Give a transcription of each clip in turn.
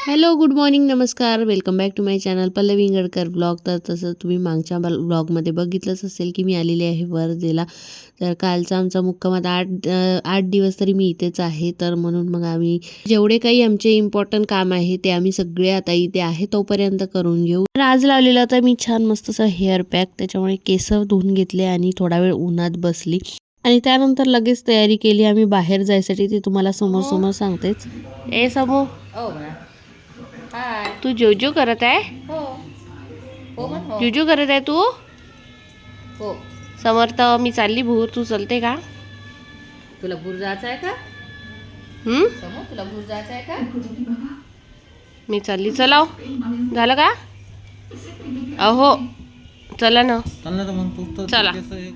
Hello, good morning, नमस्कार, welcome back to my channel Pallavi Ingadkar blog. तर तसं तुम्ही मागच्या ब्लॉगमध्ये बघितलंच असेल की मी आलेली आहे वर्धेला. तर कालचा आमचा मुक्कामात 8 दिवस तरी मी इथेच आहे. तर म्हणून मग आम्ही जेवढे काही आमचे इम्पॉर्टंट काम आहे ते आम्ही सगळे आता इथे आहे तोपर्यंत करून घेऊ. तर आज लावलेलं होतं मी छान मस्त असं हेअर पॅक, त्याच्यामुळे केस धुवून घेतले आणि थोडा वेळ उन्हात बसली आणि त्यानंतर लगेच तयारी केली आम्ही बाहेर जायसाठी. ते तुम्हाला समोर सांगतेच. ए समो, तू जोजो करत आहे? जुजू करत आहे तू? हो. समर्थ, मी चालली भूर, तू चलते का? तुला भूर जायचं आहे का? तुला भूर जायचं आहे का? मी चालली. चलाव, झालं का? अहो चला ना, चला.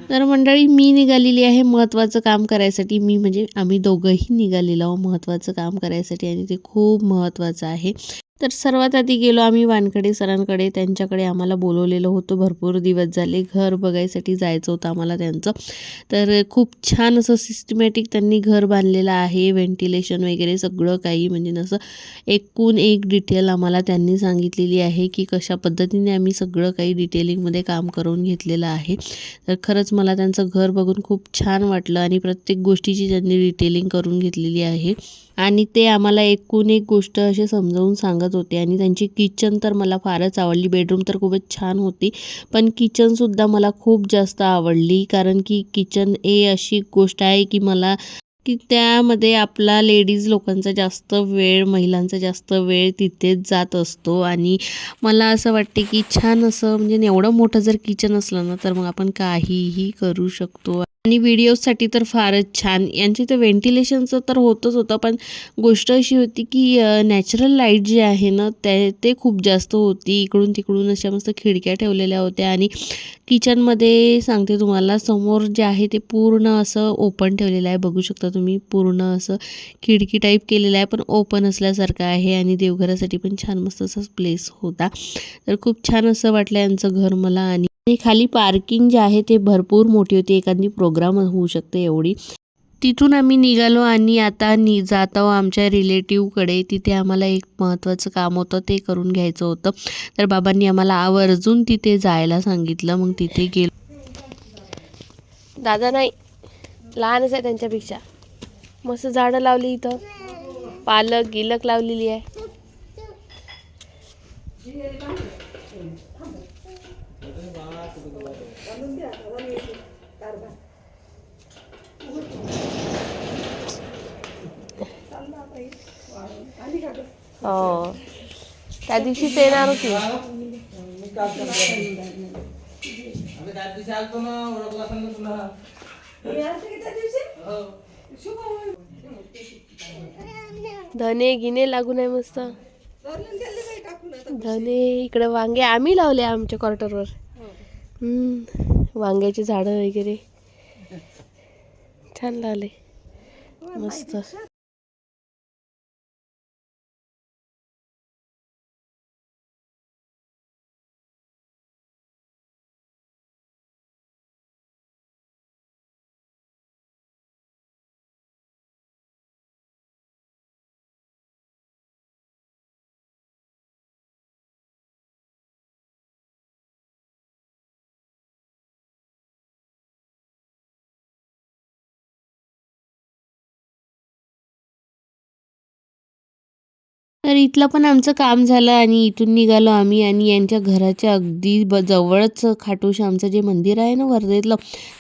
तर मंडळी, मी निघालेली आहे महत्त्वाचं काम करायसाठी. मी म्हणजे आम्ही दोघंही निघालेलो आहोत महत्त्वाचं काम करायसाठी आणि ते खूप महत्त्वाचं आहे. तर सर्वात आधी गेलो आम्ही वानखडे सरांकडे. त्यांच्याकडे आम्हाला बोलवलेलं होतं, भरपूर दिवस झाले घर बघायसाठी जायचं होतं आम्हाला त्यांचं. तर खूप छान असं सिस्टमॅटिक त्यांनी घर बांधलेलं आहे, व्हेंटिलेशन वगैरे सगळं काही, म्हणजे असं एकूण एक डिटेल आम्हाला त्यांनी सांगितलेली आहे की कशा पद्धतीने आम्ही सगळं काही डिटेलिंगमध्ये काम करून घेतलेलं आहे. तर खरंच मला त्यांचं घर बघून खूप छान वाटलं आणि प्रत्येक गोष्टीची त्यांनी डिटेलिंग करून घेतलेली आहे आणि ते आम्हाला एकूण एक गोष्ट असे समजावून सांगत होते. आणि त्यांची किचन तर मला फारच आवडली. बेडरूम तर खूपच छान होती, पण किचनसुद्धा मला खूप जास्त आवडली, कारण की किचन हे अशी गोष्ट आहे की मला की त्यामध्ये आपला लेडीज लोकांचा जास्त वेळ, महिलांचा जास्त वेळ तिथेच जात असतो. आणि मला असं वाटते की छान असं म्हणजे एवढं मोठं जर किचन असलं ना तर मग आपण काहीही करू शकतो. आणि व्हिडिओसाठी तर फारच छान. यांची तर व्हेंटिलेशनचं तर होतं, पण गोष्ट अशी होती की नॅचरल लाईट जी आहे ना ते खूप जास्त होती. इकडून तिकडून अशा मस्त खिडक्या ठेवलेल्या होत्या आणि किचनमध्ये सांगते तुम्हाला, समोर जे आहे ते पूर्ण असं ओपन ठेवलेलं आहे. बघू शकता तुम्ही, पूर्ण असं खिडकी टाईप केलेलं आहे, पण ओपन असल्यासारखं आहे. आणि देवघरासाठी पण छान मस्त असा प्लेस होता. तर खूप छान असं वाटलं यांचं घर मला. आणि खाली पार्किंग जे आहे ते भरपूर मोठी होती, एखादी प्रोग्राम होऊ शकते एवढी. तिथून आम्ही निघालो आणि आता जात आहोत आमच्या रिलेटिव्हकडे. तिथे आम्हाला एक महत्त्वाचं काम होतं, ते करून घ्यायचं होतं. तर बाबांनी आम्हाला आवर्जून तिथे जायला सांगितलं. मग तिथे गेलो. दादा नाही, लहानच आहे त्यांच्यापेक्षा. मस्त झाडं लावली इथं, पालक गिलक लावलेली आहे. हो, त्या दिवशीच येणार होती. धने गिने लागून आहे मस्त. धने इकडे, वांगे आम्ही लावले आमच्या क्वार्टरवर. वांग्याची झाडं वगैरे छान लावले, मस्त. तर इथलं पण आमचं काम झालं आणि इथून निघालो आम्ही. आणि यांच्या घराच्या अगदी जवळच खाटू श्यामचं जे मंदिर आहे ना वर्धेतलं,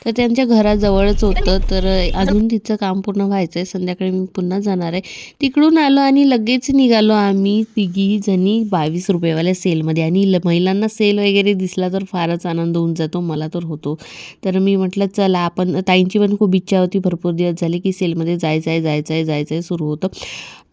तर त्यांच्या घराजवळच होतं. तर अजून तिचं काम पूर्ण व्हायचं आहे, संध्याकाळी मी पुन्हा जाणार आहे. तिकडून आलो आणि लगेच निघालो आम्ही तिघी जणी 22 रुपयेवाल्या सेलमध्ये. आणि महिलांना सेल वगैरे दिसला तर फारच आनंद होऊन जातो, मला तर होतो. तर मी म्हटलं चला आपण, ताईंची पण खूप इच्छा होती, भरपूर दिवस झाले की सेलमध्ये जायचं आहे सुरू होतं.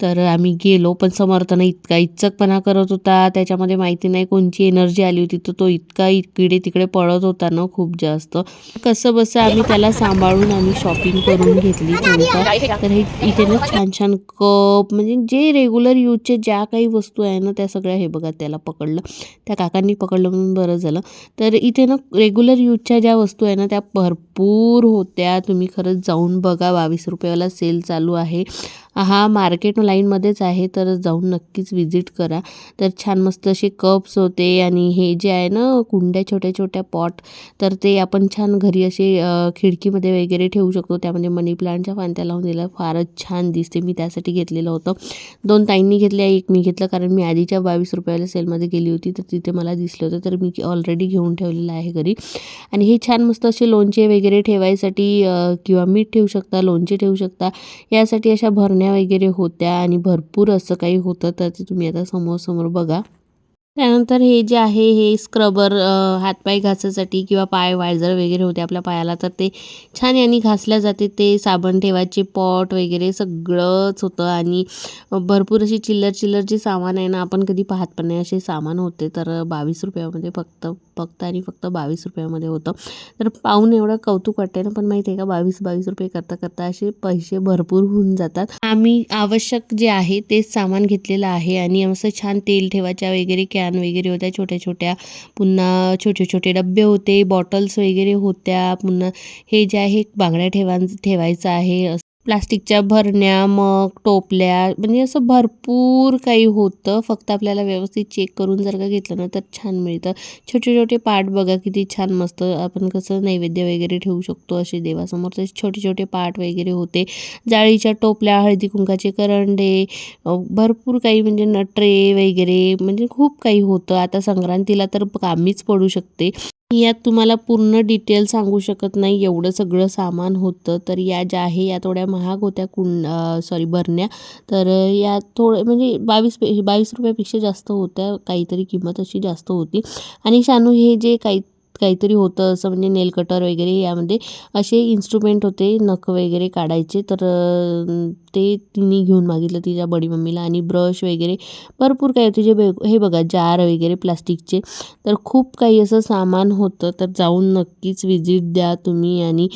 तर आम्ही गेलो, पण समर्थन इतका इच्चकपणा करत होता, त्याच्यामध्ये माहिती नाही कोणची एनर्जी आली होती, तर तो इतका इकडे तिकडे पळत होता ना खूप जास्त. कसं बसं आम्ही त्याला सांभाळून आम्ही शॉपिंग करून घेतली थोडीफार. तर हे इथे ना छान छान कप, म्हणजे जे रेग्युलर यूजचे ज्या काही वस्तू आहे ना त्या सगळ्या, हे बघा त्याला पकडलं, त्या काकांनी पकडलं म्हणून बरं झालं. तर इथे ना रेग्युलर यूजच्या ज्या वस्तू आहे ना त्या भरपूर होत्या. तुम्ही खरंच जाऊन बघा, 22 रुपयाला सेल चालू आहे. हा मार्केट लाईनमध्येच आहे, तर जाऊन नक्कीच विजिट करा. तर छान मस्त असे कप्स होते आणि हे जे आहे ना कुंड्या, छोट्या छोट्या पॉट, तर ते आपण छान घरी असे खिडकीमध्ये वगैरे ठेवू शकतो. त्यामध्ये मनी प्लांटच्या फांद्या लावून दिल्या, फारच छान दिसते. मी त्यासाठी घेतलेलं होतं. 2 ताईंनी घेतल्या, एक मी घेतलं, कारण मी आधीच्या 22 रुपयाला सेलमध्ये गेली होती तर तिथे मला दिसलं होतं, तर मी ऑलरेडी घेऊन ठेवलेलं आहे घरी. आणि हे छान मस्त असे लोणचे वगैरे ठेवायसाठी किंवा मीठ ठेवू शकता, लोणचे ठेवू शकता, यासाठी अशा भरण्या वगैरे होत्या आणि भरपूर असं काही होतं. तर ते तुम्ही आता समोर बघा. त्यानंतर हे जे आहे हे स्क्रबर, हातपाय घासासाठी किंवा पाय वाळजळ वगैरे होते आपल्या पायाला, तर ते छान यांनी घासल्या जाते. ते साबण ठेवायचे पॉट वगैरे सगळंच होतं आणि भरपूर अशी चिल्लर जे सामान आहे ना आपण कधी पाहत पण नाही असे सामान होते. तर 22 रुपयामध्ये फक्त आणि फक्त 22 रुपयामध्ये होतं. तर पाहून एवढं कौतुक वाटते ना, पण माहिती आहे का 22 रुपये करता असे पैसे भरपूर होऊन जातात. आम्ही आवश्यक जे आहे तेच सामान घेतलेलं आहे आणि असं छान तेल ठेवायच्या वगैरे कॅन वगैरे होत्या छोट्या छोट्या, पुन्हा छोटे छोटे डब्बे होते, बॉटल्स वगैरे होत्या, पुन्हा हे जे आहे बांगड्या ठेवायचं आहे, प्लास्टिकच्या भरण्या, मग टोपल्या, म्हणजे असं भरपूर काही होतं. फक्त आपल्याला व्यवस्थित चेक करून जर का घेतलं ना तर छान मिळतं. छोटे छोटे पाट बघा किती छान मस्त, आपण कसं नैवेद्य वगैरे ठेवू शकतो असे देवासमोर, तसे छोटे छोटे पाट वगैरे होते. जाळीच्या टोपल्या, हळदी कुंकाचे करंडे, भरपूर काही, म्हणजे ट्रे वगैरे, म्हणजे खूप काही होतं. आता संक्रांतीला तर कामीच पडू शकते. यात तुम्हाला पूर्ण डिटेल सांगू शकत नाही, एवढं सगळं सामान होतं. तर या ज्या आहे या थोड्या महाग होत्या भरण्या. तर या थोडं म्हणजे 22 रुपयापेक्षा जास्त होत्या, काहीतरी किंमत अशी जास्त होती. आणि शानू हे जे काहीतरी होतं असं, म्हणजे नेल कटर वगैरे, यामध्ये असे इन्स्ट्रुमेंट होते नख वगैरे काढायचे. तर ते तिने घेऊन मागितलं तिच्या बडी मम्मीला. आणि ब्रश वगैरे भरपूर काही होते, हे बघा जार वगैरे प्लास्टिकचे. तर खूप काही असं सामान होतं. तर जाऊन नक्कीच विजिट द्या तुम्ही. आणि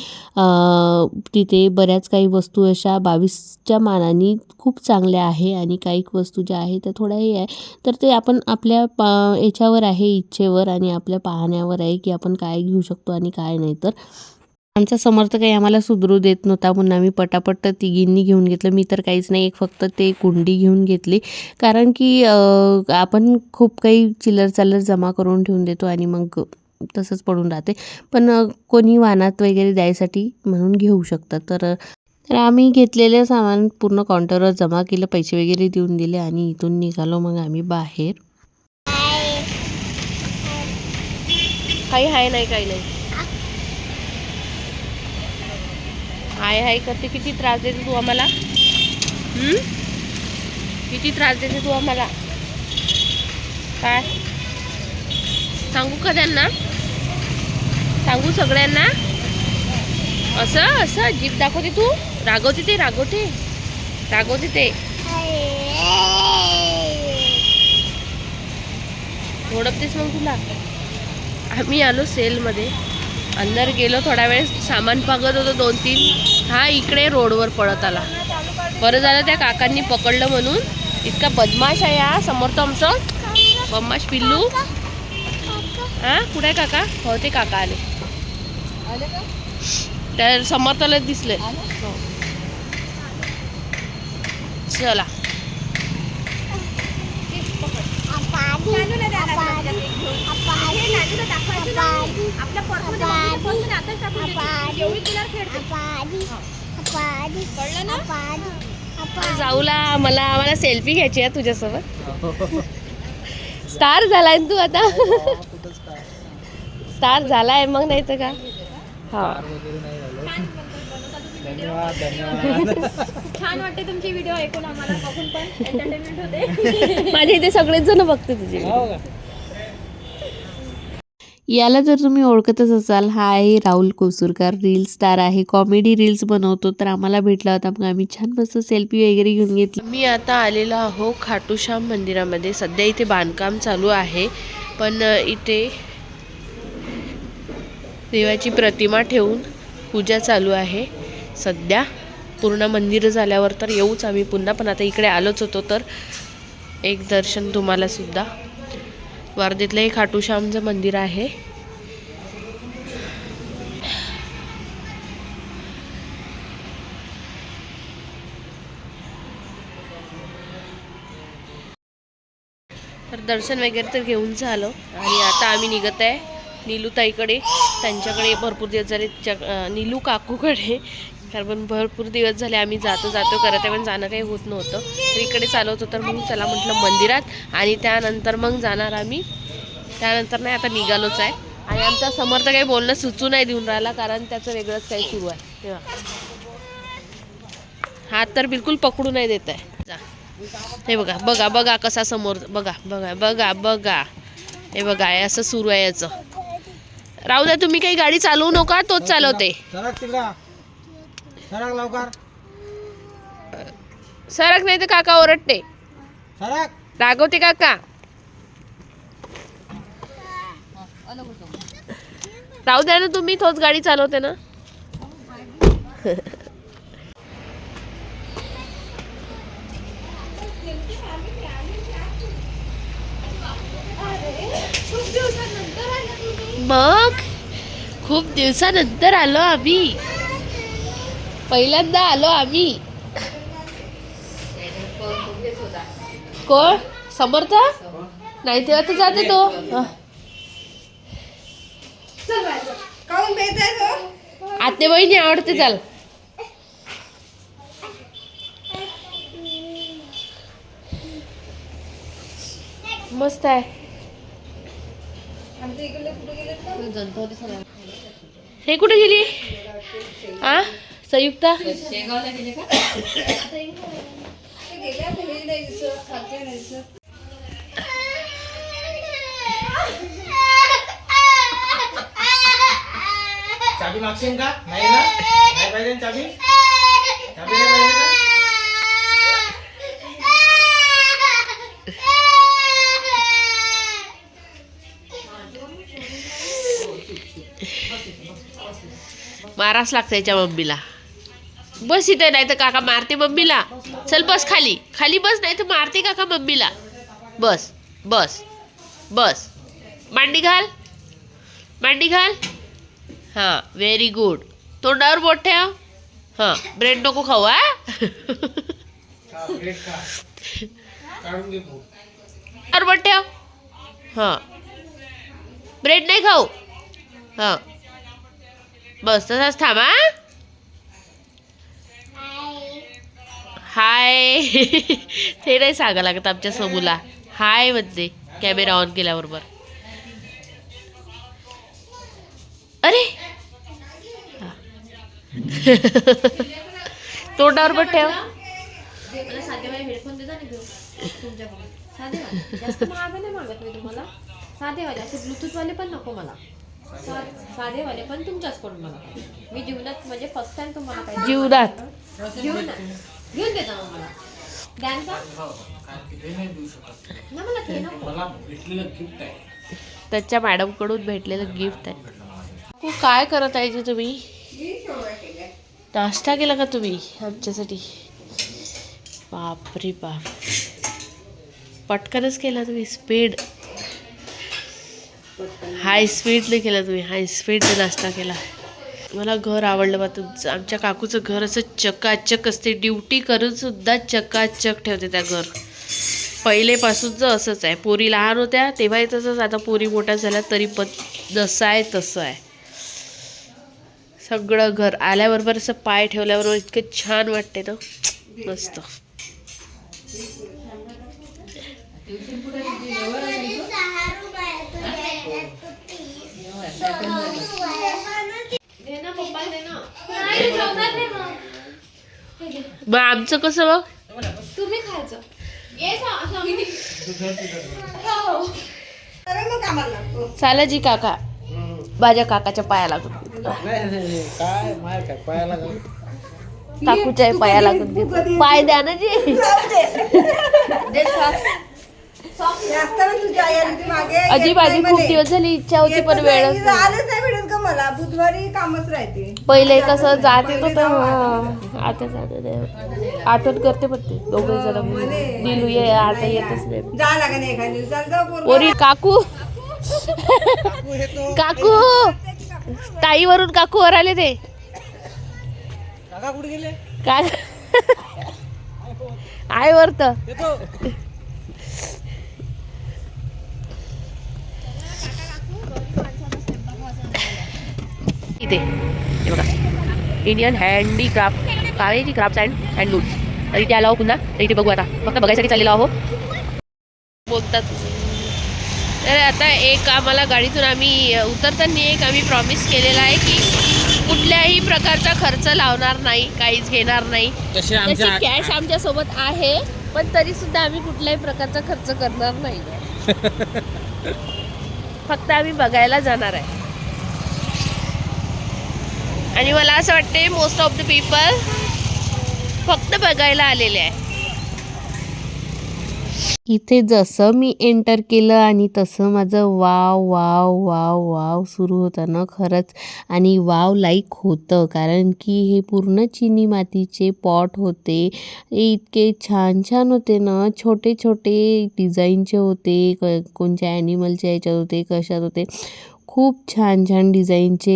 तिथे बऱ्याच काही वस्तू अशा 22च्या मानाने खूप चांगल्या आहे आणि काही वस्तू ज्या आहे त्या थोड्या हे आहे. तर ते आपण आपल्या याच्यावर आहे, इच्छेवर आणि आपल्या पाहण्यावर आहे की आपण काय घेऊ शकतो आणि काय नाही. तर आमचा समर्थ काही आम्हाला सुधरू देत नव्हता, म्हणून आम्ही पटापट तिघींनी घेऊन घेतलं. मी तर काहीच नाही, एक फक्त ते कुंडी घेऊन घेतली, कारण की आपण खूप काही चिल्लर जमा करून ठेवून देतो आणि मग तसंच पडून राहते. पण कोणी वानात वगैरे द्यायसाठी म्हणून घेऊ शकतात. तर आम्ही घेतलेलं सामान पूर्ण काउंटरवर जमा केलं, पैसे वगैरे देऊन दिले आणि इथून निघालो मग आम्ही बाहेर. काही नाही हाय करते. किती त्रास देते तू आम्हाला, किती त्रास देते तू आम्हाला. काय सांगू का त्यांना, सांगू सगळ्यांना? असं जीभ दाखवते तू, रागवते ते ओढपतेस मग तुला. आम्ही आलो सेलमध्ये, अंदर गेलो, थोडा वेळ सामान पागत होतो 2-3. हा इकडे रोडवर पळत आला. बरं झालं त्या काकांनी पकडलं म्हणून. इतका बदमाश आहे हा समोर, तो आमचं बदमाश पिल्लू. हा कुठे आहे काका? हो ते काका आले का? त्या समर्थाला दिसले. चला जाऊला, आम्हाला सेल्फी घ्यायची आहे तुझ्यासोबत. स्टार झालाय तू आता, स्टार झालाय मग, नाही तर का. हा छान वाटते तुमची व्हिडिओ ऐकून, आम्हाला बघून पण एंटरटेनमेंट होते. माझ्या इथे सगळेच जण बघते तुझे. याला जर तुम्ही ओळखतच असाल, हा आहे राहुल कोसूरकर, रील स्टार आहे, कॉमेडी रील्स बनवतो. तर आम्हाला भेटला होता, मग आम्ही छान मस्त सेल्फी वगैरे घेऊन घेतली. मी आता आलेलो आहो खाटूश्याम मंदिरामध्ये. सध्या इथे बांधकाम चालू आहे, पण इथे देवाची प्रतिमा ठेवून पूजा चालू आहे सध्या. पूर्ण मंदिर झाल्यावर तर येऊच आम्ही पुन्हा, पण आता इकडे आलोच होतो तर एक दर्शन तुम्हाला सुद्धा. वर्धेतलं हे खाटूश्यामचं मंदिर आहे. तर दर्शन वगैरे तर घेऊन झालं आणि आता आम्ही निघत आहे नीलूताईकडे. त्यांच्याकडे भरपूर दिवस झाले, नीलू काकूकडे, कारण भरपूर दिवस झाले आम्ही जातो करत आहे, पण जाणं काही होत नव्हतं. तर इकडे चालवतो, तर मग चला म्हटलं मंदिरात, आणि त्यानंतर मग जाणार आम्ही. त्यानंतर नाही, आता निघालोच आहे. आणि आमचा समर्थ काही बोलणं सुचू नाही देऊन राहिला, कारण त्याचं वेगळंच काही सुरू आहे. तेव्हा हात तर बिलकुल पकडू नाही देत आहे. जा, हे बघा बघा बघा कसा समोर, बघा बघा बघा बघा, हे बघा आहे असं सुरू आहे याचं. राहू द्या, तुम्ही काही गाडी चालवू नका, तोच चालवते. सरक नाही तर काका ओरडते, रागवते काका. राहू द्या ना, तुम्ही तोच गाडी चालवते ना. मग खूप दिवसानंतर आलो आम्ही, पहिल्यांदा आलो आम्ही. कोण? समर्थ नाही, तेव्हा तर जाते तो. आते बहिणी आवडते, चाल. मस्त आहे. हे कुठे गेली? हा, संयुक्ता. चाबी मागशील का? नाही ना, नाही पाहिजे चाबी. चाबी नाही पाहिजे का? माराच लागतं याच्या मम्मीला. बस इथे, नाही तर काका मारते मम्मीला. चल बस खाली, खाली बस, नाही तर मारते काका मम्मीला. बस बस बस, मांडी घाल, मांडी घाल. हां, व्हेरी गुड. तोंडावर बोट ठेव. हां, ब्रेड नको खाऊ. तोंडावर बोट ठेव. हां, ब्रेड नाही खाऊ. हां, बस तसाच थांबा. हाय. ते नाही सांगा लागत आमच्या समूला हाय म्हणते कॅमेरा ऑन केल्याबरोबर. अरे तोंडावर पण ठेव. मला साधेवाले हेडफोन देता नाही तुमच्याकडून. साधेवाले जास्त महाग नाही मागत मी तुम्हाला. साधेवाले असे ब्लूटूथवाले पण नको मला. साधेवाले पण तुमच्याचकडून मला. मी जीवनात म्हणजे फर्स्ट टाइम तुम्हाला काय जीवनात घेऊन देता मग मला. द्यान का? ना मला ते नको. मला भेटलेलं गिफ्ट आहे. त्याच्या मॅडम कडून भेटलेलं गिफ्ट आहे. काय करत आहे तुम्ही? नाश्ता केला का तुम्ही आमच्यासाठी? बापरे बाप, पटकनच केला तुम्ही. स्पीड, हाय स्पीडने केला तुम्ही, हाय स्पीडने नाश्ता केला. मला घर आवडलं बा तुमचं. आमच्या काकूचं घर असं चकाचक असते, ड्युटी करून सुद्धा चकाचक ठेवते त्या घर. पहिलेपासूनच असंच आहे. पोरी लहान होत्या तेव्हाही तसंच, आता पोरी मोठ्या झाल्या तरी पण जसं आहे तसं आहे सगळं घर. आल्याबरोबर असं पाय ठेवल्याबरोबर इतकं छान वाटते ना, मस्त. मग आमचं कसं बघ, तुम्ही खायचं. चाला जी काका. माझ्या काकाच्या पाया लागून काय मार काय पायाला काकूच्या पाया लागून घेतो. पाय द्या ना जी. अजिब आधी खूप दिवस झाली इच्छा होती पण वेळच नाही. आलंच नाही भेटत का मला. बुधवारी कामच राहते. पहिले कसं जात येत होतं. आता जात नाही. आठवण करते पण ते दोघे जण दिलू ये आता येतच नाही. जा लागेल एखाद्या दिवसाला पोरी काकू काकू ताईवरून काकूवर आले ते. काका कुठे गेले? काय आहे वरत इथे हे बघा Indian handicraft Kaveri craft and handlooms. तर इथे आलो आहो पुन्हा. तर इथे बघू आता फक्त बघायसाठी चाललेलो आहो बोलतात. तर आता एक आम्हाला गाडीतून आम्ही उतरताना एक आम्ही प्रॉमिस केलेला आहे की कुठल्याही प्रकारचा खर्च लावणार नाही, काहीच घेणार नाही. तशी कॅश आमच्या सोबत आहे पण तरी सुद्धा आम्ही कुठल्याही प्रकारचा खर्च करणार नाही. फक्त आम्ही बघायला जाणार आहे. आणि मला असं वाटते मोस्ट ऑफ द पीपल फक्त बघायला आलेले आहे. इथे जसं मी एंटर केलं आणि तसं माझं वाव वाव वाव वाव सुरू होतं ना खरंच. आणि वाव लाईक होतं कारण की हे पूर्ण चिनी मातीचे पॉट होते. इतके छान छान होते ना. छोटे छोटे डिझाईनचे होते. कोणत्या ॲनिमलच्या ह्याच्यात होते कशात होते. खूप छान छान डिझाईनचे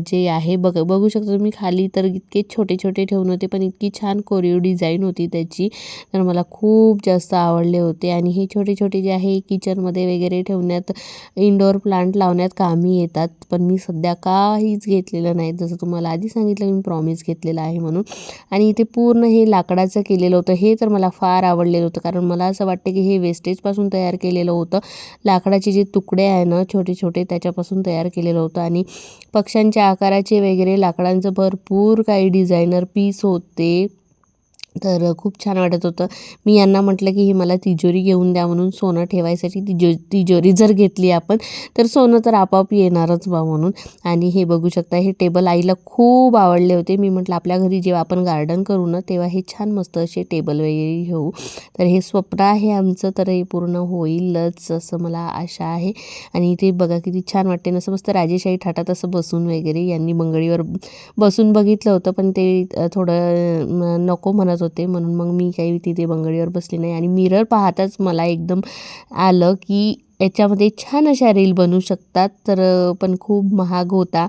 जे आहे बघू शकता तुम्ही खाली तर इतके छोटे छोटे ठेवून होते पण इतकी छान कोरीव डिझाईन होती त्याची. तर मला खूप जास्त आवडले होते. आणि हे छोटे छोटे जे आहे किचनमध्ये वगैरे ठेवण्यात इंडोर प्लांट लावण्यात कामी येतात. पण मी सध्या काहीच घेतलेलं नाही. जसं तुम्हाला आधी सांगितलं मी प्रॉमिस घेतलेला आहे म्हणून. आणि इथे पूर्ण हे लाकडाचं केलेलं होतं. हे तर मला फार आवडलेलं होतं कारण मला असं वाटतं की हे वेस्टेजपासून तयार केलेलं होतं. लाकडाचे जे तुकडे आहे ना छोटे छोटे त्याच्यापासून तयार केलेलं होतं. आणि पक्ष्यांच्या आकाराचे वगैरे लाकडांचं भरपूर काही डिझायनर पीस होते. तर खूप छान वाटत होतं. मी यांना म्हटलं की ही मला तिजोरी घेऊन द्या म्हणून. सोनं ठेवायसाठी तिजोरी जर घेतली आपण तर सोनं तर आपोआप येणारच बा म्हणून. आणि हे बघू शकता हे टेबल आईला खूप आवडले होते. मी म्हटलं आपल्या घरी जेव्हा आपण गार्डन करू ना तेव्हा हे छान मस्त असे टेबल वगैरे घेऊ. तर हे स्वप्न आहे आमचं. तर हे पूर्ण होईलच असं मला आशा आहे. आणि इथे बघा किती छान वाटते ना. मस्त राजेशाही थाटात असं बसून वगैरे. यांनी मंगळीवर बसून बघितलं होतं पण ते थोडं नको म्हणत होते म्हणून मग मी काही तिथे बंगडीवर बसली नाही. आणि मिरर पाहताच मला एकदम आलं की याच्यामध्ये छान अशा रील बनवू शकतात. तर पण खूप महाग होता.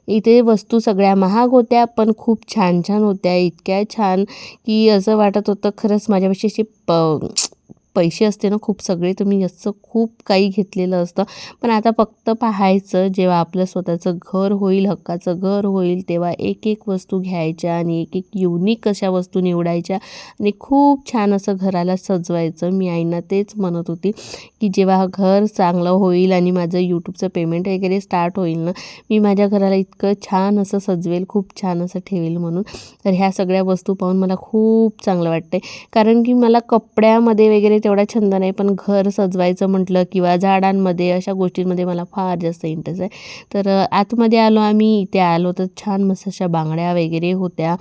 इथे वस्तू सगळ्या महाग होत्या पण खूप छान छान होत्या. इतक्या छान की असं वाटत होतं खरंच माझ्यापेक्षा असे पैसे असते ना खूप सगळे तर मी असं खूप काही घेतलेलं असतं. पण आता फक्त पाहायचं जेव्हा आपलं स्वतःचं घर होईल हक्काचं घर होईल तेव्हा एक एक वस्तू घ्यायच्या आणि एक एक युनिक अशा वस्तू निवडायच्या आणि खूप छान असं घराला सजवायचं. मी आईना तेच म्हणत होती की जेव्हा घर चांगलं होईल आणि माझं यूट्यूबचं पेमेंट वगैरे स्टार्ट होईल ना मी माझ्या घराला इतकं छान असं सजवेल खूप छान असं ठेवेल म्हणून. तर ह्या सगळ्या वस्तू पाहून मला खूप चांगलं वाटतंय कारण की मला कपड्यामध्ये वगैरे तेवढा छंद नाही पण घर सजवायचं म्हटलं किंवा झाडांमध्ये अशा गोष्टींमध्ये मला फार जास्त इंटरेस्ट आहे. तर आतमध्ये आलो आम्ही. इथे आलो तर छान मस्त अशा बांगड्या वगैरे होत्या.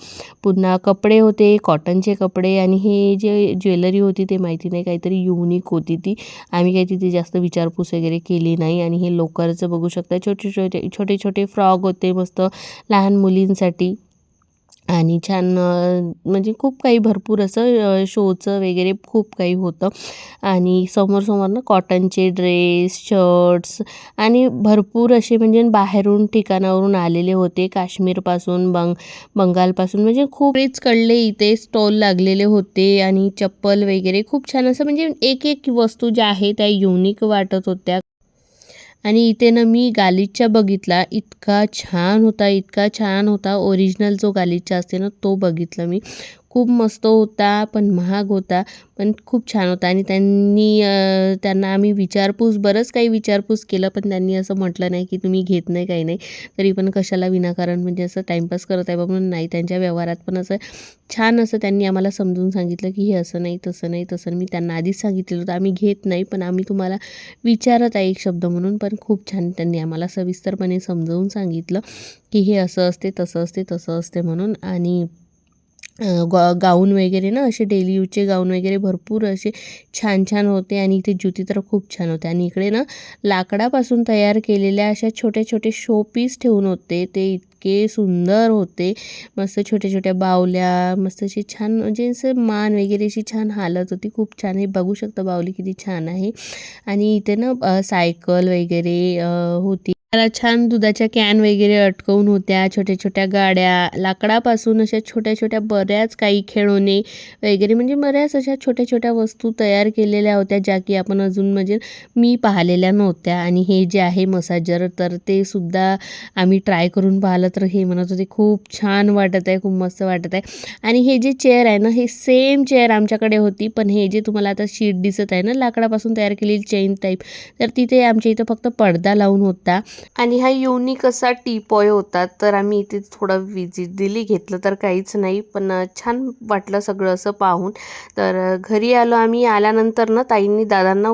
पुन्हा कपडे होते कॉटनचे कपडे. आणि हे जे ज्वेलरी होती ते माहिती नाही काहीतरी युनिक होती ती. आम्ही काही तिथे जास्त विचारपूस वगैरे केली नाही. आणि हे लोकरचं बघू शकता छोटे छोटे फ्रॉक होते मस्त लहान मुलींसाठी. आणि छान म्हणजे खूप काही भरपूर असं शोचं वगैरे खूप काही होतं. आणि समोर ना कॉटनचे ड्रेस शर्ट्स आणि भरपूर असे म्हणजे बाहेरून ठिकाणावरून आलेले होते. काश्मीरपासून बंगालपासून म्हणजे खूपच कळले इथे स्टॉल लागलेले होते. आणि चप्पल वगैरे खूप छान असं म्हणजे एक एक वस्तू ज्या आहे त्या युनिक वाटत होत्या. आणि इथे ना मी गालिचा बघितला इतका छान होता. ओरिजिनल जो गालिचा असते ना तो बघितला मी. खूप मस्त होता, पण महाग होता, पण खूप छान होता. आणि त्यांना आम्ही बरंच काही विचारपूस केलं, पण त्यांनी असं म्हटलं नाही की तुम्ही घेत नाही काही नाही, तरी पण कशाला विनाकारण म्हणजे असं टाईमपास करत आहे बा म्हणून नाही. त्यांच्या व्यवहारात पण असं छान असं त्यांनी आम्हाला समजून सांगितलं की हे असं नाही तसं नाही तसं. मी त्यांना आधीच सांगितलेलं होतं आम्ही घेत नाही, पण आम्ही तुम्हाला विचारत आहे एक शब्द म्हणून. पण खूप छान त्यांनी आम्हाला सविस्तरपणे समजावून सांगितलं की हे असं असते तसं असते तसं असते म्हणून. आणि गाऊन वगैरे ना असे डेली यूजचे गाऊन वगैरे भरपूर असे छान छान होते. आणि इथे ज्योती तर खूप छान होते. आणि इकडे ना लाकडापासून तयार केलेल्या अशा छोटे छोटे शो पीस ठेवून होते, ते इतके सुंदर होते. मस्त छोट्या छोट्या बावल्या, मस्त अशी छान म्हणजे असं मान वगैरे अशी छान हालत होती, खूप छान. हे बघू शकता बावली किती छान आहे. आणि इथे ना सायकल वगैरे होती, त्याला छान दुधाच्या कॅन वगैरे अटकवून होत्या. छोट्या छोट्या गाड्या लाकडापासून अशा छोट्या छोट्या बऱ्याच काही खेळणे वगैरे म्हणजे बऱ्याच अशा छोट्या छोट्या वस्तू तयार केलेल्या होत्या, ज्या की आपण अजून म्हणजे मी पाहिलेल्या नव्हत्या. आणि हे जे आहे मसाजर, तर ते सुद्धा आम्ही ट्राय करून पाहिलं, तर हे म्हणत होते खूप छान वाटत आहे, खूप मस्त वाटत आहे. आणि हे जे चेअर आहे ना, हे सेम चेअर आमच्याकडे होती, पण हे जे तुम्हाला आता शीट दिसत आहे ना लाकडापासून तयार केलेली चेन टाईप, तर तिथे आमच्या इथं फक्त पडदा लावून होता. आणि हा युनिक असा टीपॉय होता, तर आम्ही इथे थोडं विजिट दिली, घेतलं तर काहीच नाही, पण छान वाटलं सगळं असं पाहून. तर घरी आलो आम्ही. आल्यानंतर ना ताईंनी दादांना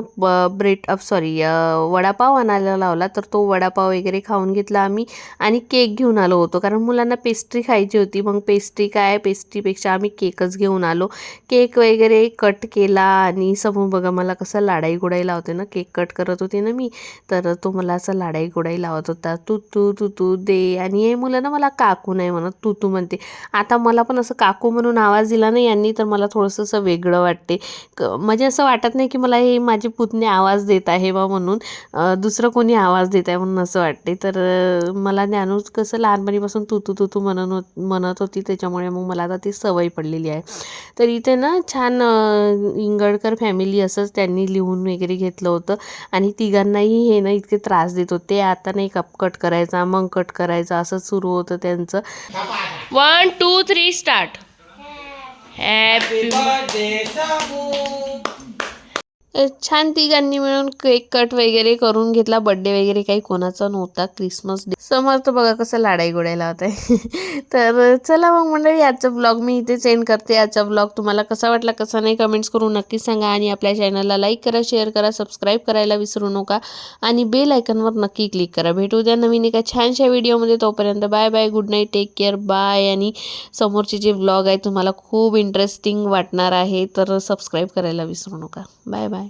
वडापाव आणायला लावला, तर तो वडापाव वगैरे खाऊन घेतला आम्ही. आणि केक घेऊन आलो होतो, कारण मुलांना पेस्ट्री खायची होती. मग पेस्ट्रीपेक्षा आम्ही केकच घेऊन आलो. केक वगैरे कट केला. आणि समोर बघा मला कसं लाडाई गुडाई लावते ना, केक कट करत होते ना मी, तर तो मला असं लाडाई गुडाई लावत होता, तू तू तू तू दे. आणि हे मुलं ना मला काकू नाही म्हणत, तू तू म्हणते. आता मला पण असं काकू म्हणून आवाज दिला ना यांनी, तर मला थोडंसं असं वेगळं वाटते. म्हणजे असं वाटत नाही की मला हे माझे पुतणे आवाज देत आहे बा म्हणून, दुसरं कोणी आवाज देत आहे म्हणून असं वाटते. तर मला ज्ञानू कसं लहानपणीपासून तू तू तू तू म्हणत होती, त्याच्यामुळे मग मला आता ती सवय पडलेली आहे. तर इथे ना छान इंगळकर फॅमिली असंच त्यांनी लिहून वगैरे घेतलं होतं. आणि तिघांनाही हे ना इतके त्रास देत होते, आता नाही कट करायचा, मग कट करायचा, असं सुरू होतं त्यांचं. 1 2 3 स्टार्ट. हॅपी बर्थडे शाबू. छान तिघांनी मिळून केक कट वगैरे करून घेतला. बड्डे वगैरे काही कोणाचा नव्हता, क्रिसमस डे. समर्थ बघा कसं लाडाई गोडायला होत आहे. तर चला मग मंडळी, आजचा ब्लॉग मी इथे सेंड करते. आजचा ब्लॉग तुम्हाला कसा वाटला कसा नाही कमेंट्स करून नक्की सांगा. आणि आपल्या चॅनलला लाईक करा, शेअर करा, सबस्क्राईब करायला विसरू नका. आणि बेल आयकॉनवर नक्की क्लिक करा. भेटू द्या नवीन एका छानशा व्हिडिओमध्ये. तोपर्यंत bye bye, good night, take care, bye. आणि समोरचे जे ब्लॉग आहे तुम्हाला खूप इंटरेस्टिंग वाटणार आहे, तर सबस्क्राईब करायला विसरू नका. Bye bye.